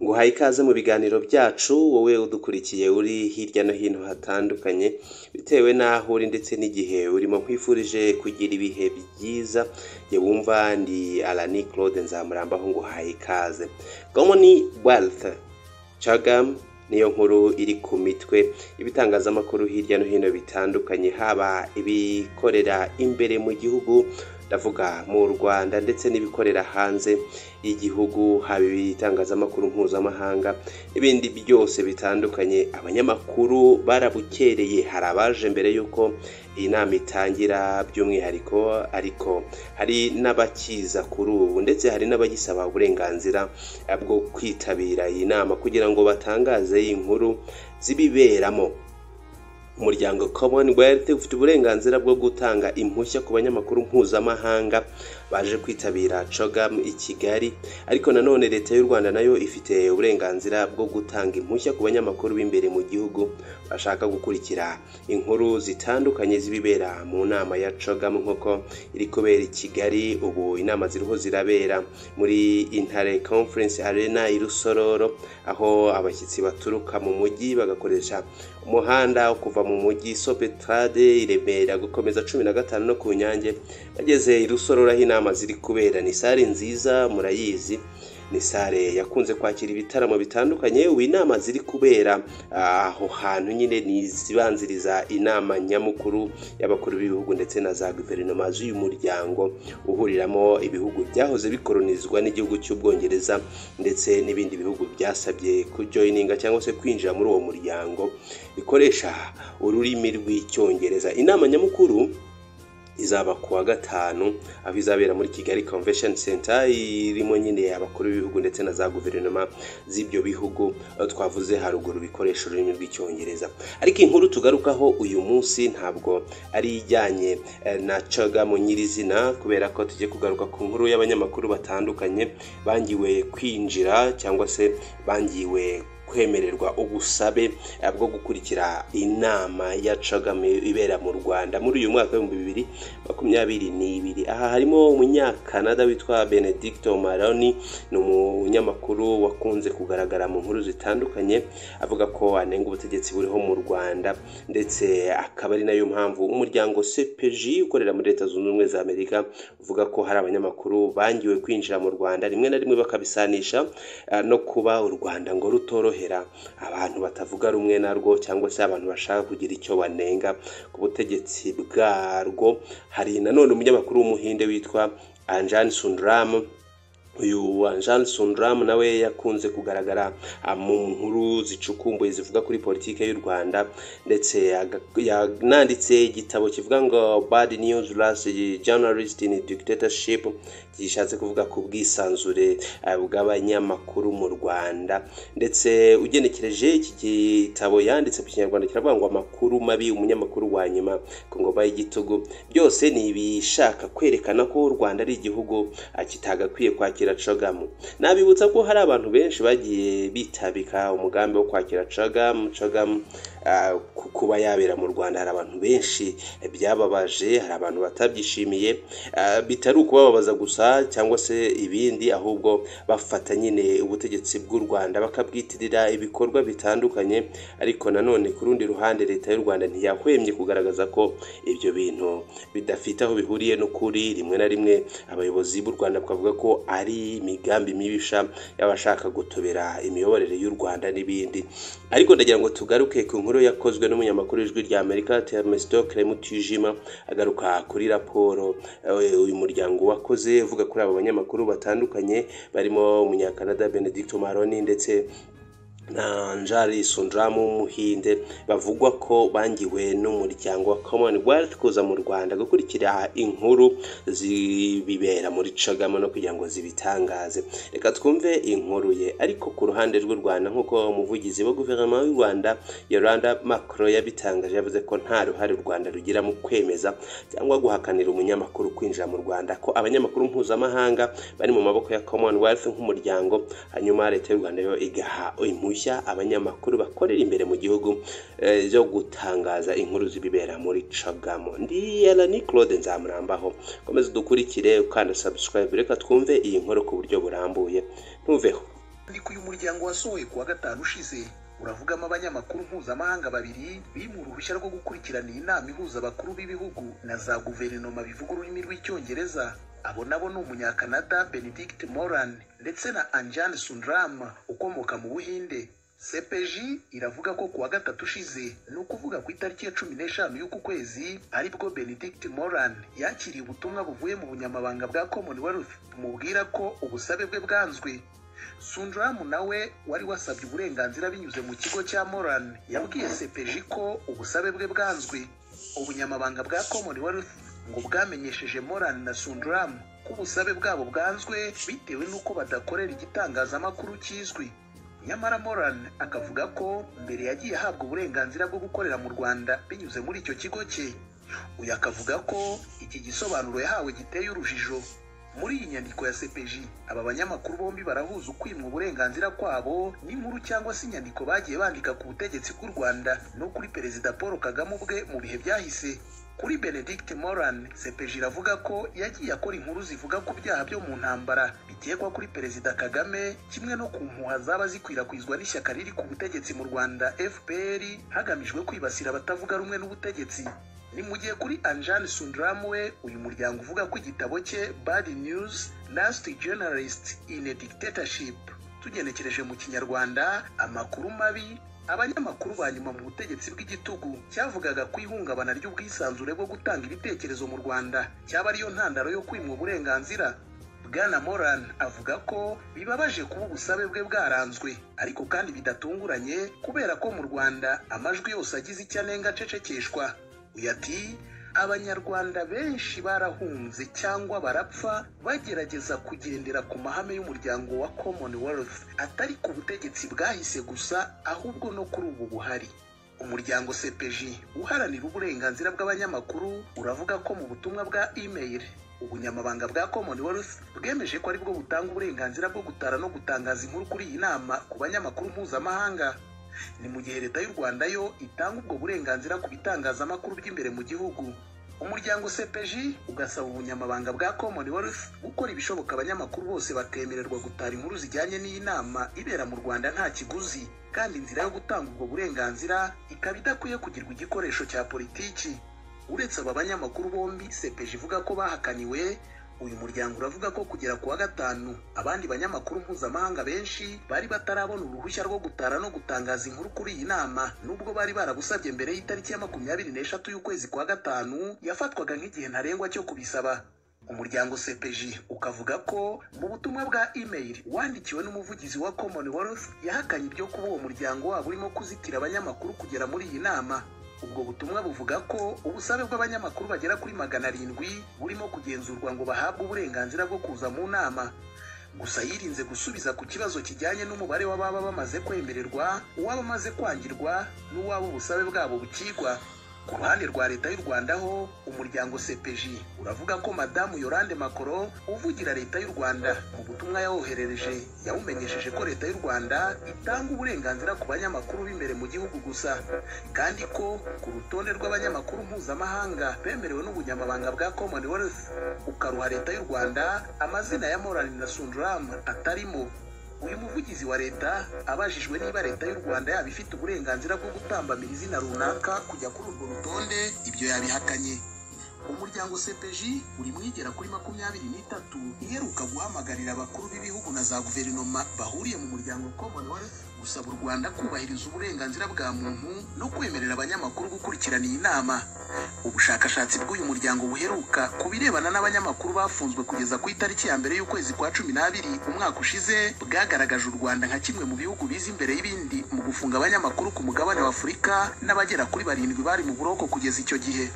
nguhaye ikaze mu biganiro byacu wowe udukurikiye uri hirya no hino hatandukanye bitewe n'aho uri ndetse n'igihe urimo nkwifurije kugira ibihe byiza ye wumva ndi Alani Claude Nzamurambaho nguhaye ikaze. Commonwealth CHOGM niyo nkuru iri ku mitwe ibitangazamakuru hirya no hino bitandukanye, haba ibikorera imbere mu gihugu ndavuga mu Rwanda ndetse n'ibikorera hanze y'igihugu, haba ibitangazamakuru mpuzamahanga ibindi byose bitandukanye. Abanyamakuru barabukereye, hari abaje mbere yuko iyi nama itangira by'umwihariko, ariko hari n'abakiza kuri ubu ndetse hari n'abagisaba uburenganzira bwo kwitabira iyi nama kugira ngo batangaze inkuru zibiberamo. Umuryango Commonwealth ufite uburenganzira bwo gutanga impushya ku banyamakuru mpuzamahanga baje kwitabira CHOGM i Kigali, ariko nanone leta y'u Rwanda nayo ifite uburenganzira bwo gutanga impushya ku banyamakuru b'imbere mu gihugu bashaka gukurikira inkuru zitandukanye zibibera mu nama ya CHOGM nk'uko iri kubera i Kigali. Ubu inama ziriho zirabera muri Intare Conference Arena i Rusororo, aho abashyitsi baturuka mu mujyi bagakoresha umuhanda kuva mu mujyi Sopetrade i Remera gukomeza 15 no ku Nyange bageze i Rusororo aho inama ziri kubera. Ni sare nziza murayizi, ni sare yakunze kwakira ibitaramo bitandukanye. Ubu inama ziri kubera aho hantu nyine ni zibanziriza inama nyamukuru y'abakuru b'ibihugu ndetse na za guverinoma z'uyu muryango uhuriramo ibihugu byahoze bikolonizwa n'igihugu cy'Ubwongereza ndetse n'ibindi bihugu byasabye kujoininga cyangwa se kwinjira muri uwo muryango bikoresha ururimi rw'Icyongereza. Inama nyamukuru izaba kuwa gatanu aho izabera muri Kigali Convention Center, irimo nyine abakuru b'ibihugu ndetse na za guverinoma z'ibyo bihugu twavuze haruguru bikoresha ururimi rw'Icyongereza. Ariko inkuru tugarukaho uyu munsi ntabwo ari ijyanye na CHOGM nyirizina, kubera ko tugiye kugaruka ku nkuru y'abanyamakuru batandukanye bangiwe kwinjira cyangwa se bangiwe kwemererwa ubusabe bwo gukurikira inama ya CHOGM ibera mu Rwanda muri uyu mwaka wa 2022. Aha harimo umunyakanada witwa Benedicto Maroni, ni umunyamakuru wakunze kugaragara mu nkuru zitandukanye avuga ko anenga ubutegetsi buriho mu Rwanda, ndetse akaba ari nayo mpamvu umuryango CPJ ukorera muri Leta Zunze Ubumwe za Amerika uvuga ko hari abanyamakuru bangiwe kwinjira mu Rwanda, rimwe na rimwe bakabisanisha no kuba u Rwanda ngo rutorohera abantu batavuga rumwe narwo cyangwa se abantu bashaka kugira icyo banenga ku butegetsi bwarwo. Hari nanone umunyamakuru w'umuhinde witwa Anjan Sundaram. Uyu Anjan Sundaram nawe yakunze kugaragara mu nkuru zicukumbuye zivuga kuri politike y'u Rwanda, ndetse yananditse igitabo kivuga ngo Bad News Last Journalist in Dictatorship, gishatse kuvuga ku bwisanzure bw'abanyamakuru mu Rwanda. Ndetse ugenekereje iki gitabo yanditse mu Kinyarwanda kiravuga ngo amakuru mabi umunyamakuru wa nyuma ku ngoma y'igitugu. Byose ni ibishaka kwerekana ko u Rwanda ari igihugu kitagakwiye kwakira CHOGM. Nabibutsa ko hari abantu benshi bagiye bitabika umugambi wo kwakira CHOGM kuba yabera mu Rwanda. Hari abantu benshi byababaje, hari abantu batabyishimiye, bitari ukubabaza gusa cyangwa se ibindi, ahubwo bafata nyine ubutegetsi bw'u Rwanda bakabwitirira ibikorwa bitandukanye. Ariko nanone ku rundi ruhande leta y'u Rwanda ntiyahwemye kugaragaza ko ibyo bintu bidafite aho bihuriye n'ukuri. Rimwe na rimwe abayobozi b'u Rwanda bakavuga ko ari imigambi mibisha y'abashaka gutobera imiyoborere y'u Rwanda n'ibindi. Ariko ndagira ngo tugaruke ku nkuru yakozwe n'umunyamakuru w'Ijwi rya Amerika Themistocle Mutijima, agaruka kuri raporo uyu muryango wakoze uvuga kuri abo banyamakuru batandukanye barimo umunyakanada Benedicto Maroni ndetse na Anjan Sundaram w'umuhinde, bavugwa ko bangiwe n'umuryango wa Commonwealth kuza mu Rwanda gukurikira inkuru zibibera muri CHOGM no kugira ngo zibitangaze. Reka twumve inkuru ye. Ariko ku ruhande rw'u Rwanda, nk'uko umuvugizi wa guverinoma y'u Rwanda Yolanda Macron yabitangaje, yavuze ko nta ruhare u Rwanda rugira mu kwemeza cyangwa guhakanira umunyamakuru kwinjira mu Rwanda, ko abanyamakuru mpuzamahanga bari mu maboko ya Commonwealth nk'umuryango, hanyuma leta y'u Rwanda yo igaha impushya abanyamakuru bakorera imbere mu gihugu zo gutangaza inkuru zibibera muri CHOGM. Ndi Alani Claude Nzamurambaho, komeza dukurikire ukanda subscribe. Reka twumve iyi nkuru ku buryo burambuye, ntuveho. uyu muryango wasohoye kuwa gatanu ushize uravugamo abanyamakuru mpuzamahanga babiri bimwe uruhushya rwo gukurikirana iyi nama ihuza abakuru b'ibihugu na za guverinoma bivuga ururimi rw'icyongereza. Abo nabo ni umunyakanada Benedict Moran ndetse na Anjan Sundram ukomoka mu Buhinde. CPJ iravuga ko kuwa gatatu ushize, ni ukuvuga ku itariki ya 15 y'uku kwezi, aribwo Benedict Moran yakiriye ubutumwa buvuye mu bunyamabanga bwa Commonwealth bumubwira ko ubusabe bwe bwanzwe. Sundram nawe wari wasabye uburenganzira binyuze mu kigo cya Moran yabwiye CPJ ko ubusabe bwe bwanzwe. Ubunyamabanga bwa Commonwealth ngo bwamenyesheje Moran na Sundram ko ubusabe bwabo bwanzwe bitewe n'uko badakorera igitangazamakuru kizwi. Nyamara Moran akavuga ko mbere yagiye ahabwa uburenganzira bwo gukorera mu Rwanda binyuze muri icyo kigo cye. Uyu akavuga ko iki gisobanuro yahawe giteye urujijo. Muri iyi nyandiko ya CPJ, aba banyamakuru bombi barahuza ukwimwa uburenganzira kwabo n'inkuru cyangwa se inyandiko bagiye bandika ku butegetsi bw'u Rwanda no kuri Perezida Paul Kagame ubwe mu bihe byahise. Kuri Benedict Moran, CPJ iravuga ko yagiye akora inkuru zivuga ku byaha byo mu ntambara bikekwa kuri Perezida Kagame, kimwe no ku mpuha zaba zikwirakwizwa n'ishyaka riri ku butegetsi mu Rwanda FPR hagamijwe kwibasira abatavuga rumwe n'ubutegetsi. Ni mu gihe kuri Anjan Sundram we, uyu muryango uvuga ko igitabo cye Bad News, Last Journalist in a Dictatorship, tugenekereje mu Kinyarwanda amakuru mabi, abanyamakuru ba nyuma mu butegetsi bw'igitugu, cyavugaga ku ihungabana ry'ubwisanzure bwo gutanga ibitekerezo mu Rwanda, cyaba ariyo ntandaro yo kwimwa uburenganzira. Bwana Moran avuga ko bibabaje kuba ubusabe bwe bwaranzwe, ariko kandi bidatunguranye kubera ko mu Rwanda amajwi yose agize icyo anenga acecekeshwa. Uyu ati abanyarwanda benshi barahunze cyangwa barapfa bagerageza kugendera ku mahame y'umuryango wa Commonwealth, atari ku butegetsi bwahise gusa ahubwo no kuri ubu buhari. Umuryango CPJ uharanira uburenganzira bw'abanyamakuru uravuga ko mu butumwa bwa email ubunyamabanga bwa Commonwealth bwemeje ko aribwo butanga uburenganzira bwo gutara no gutangaza inkuru kuri iyi nama ku banyamakuru mpuzamahanga. Ni mu gihe leta y'u Rwanda yo itanga ubwo burenganzira ku bitangazamakuru by'imbere mu gihugu. Umuryango CPJ ugasaba ubunyamabanga bwa Commonwealth gukora ibishoboka abanyamakuru bose bakemererwa gutara inkuru zijyanye n'iyi nama ibera mu Rwanda nta kiguzi, kandi inzira yo gutanga ubwo burenganzira ikaba idakwiye kugirwa igikoresho cya politiki. Uretse aba banyamakuru bombi CPJ ivuga ko bahakaniwe, uyu muryango uravuga ko kugera kuwa gatanu abandi banyamakuru mpuzamahanga benshi bari batarabona uruhushya rwo gutara no gutangaza inkuru kuri iyi nama, nubwo bari barabusabye mbere y'itariki ya 23 y'ukwezi kwa gatanu yafatwaga nk'igihe ntarengwa cyo kubisaba. Umuryango CPJ ukavuga ko mu butumwa bwa email wandikiwe n'umuvugizi wa Commonwealth yahakanye ibyo kuba uwo muryango wabo urimo kuzitira abanyamakuru kugera muri iyi nama. Ubwo butumwa buvuga ko ubusabe bw'abanyamakuru bagera kuri 700 burimo kugenzurwa ngo bahabwe uburenganzira bwo kuza mu nama. Gusa yirinze gusubiza ku kibazo kijyanye n'umubare w'ababa bamaze kwemererwa, uwabamaze kwangirwa n'uwabo ubusabe bwabo bukigwa. Ku ruhande rwa leta y'u Rwanda ho, umuryango CPJ uravuga ko Madamu Yolande Macron uvugira leta y'u Rwanda mu butumwa yawoherereje yawumenyesheje ko leta y'u Rwanda itanga uburenganzira ku banyamakuru b'imbere mu gihugu gusa, kandi ko ku rutonde rw'abanyamakuru mpuzamahanga bemerewe n'ubunyamabanga bwa Commonwealth ukaruha leta y'u Rwanda amazina ya Moran na Sundram atarimo. Uyu muvugizi wa leta abajijwe niba leta y'u Rwanda yaba ifite uburenganzira bwo gutambamira izina runaka kujya kuri urwo rutonde, ibyo yabihakanye. Umuryango CPJ uri mwigera kuri 23 iheruka guhamagarira abakuru b'ibihugu na za guverinoma bahuriye mu muryango Commonwealth gusaba u Rwanda kubahiriza uburenganzira bwa muntu no kwemerera abanyamakuru gukurikirana iyi nama. Ubushakashatsi bw'uyu muryango buheruka ku birebana n'abanyamakuru bafunzwe kugeza ku itariki ya mbere y'ukwezi kwa 12 umwaka ushize bwagaragaje u Rwanda nka kimwe mu bihugu biza imbere y'ibindi mu gufunga abanyamakuru ku mugabane wa Afurika, n'abagera kuri 7 bari mu buroko kugeza icyo gihe.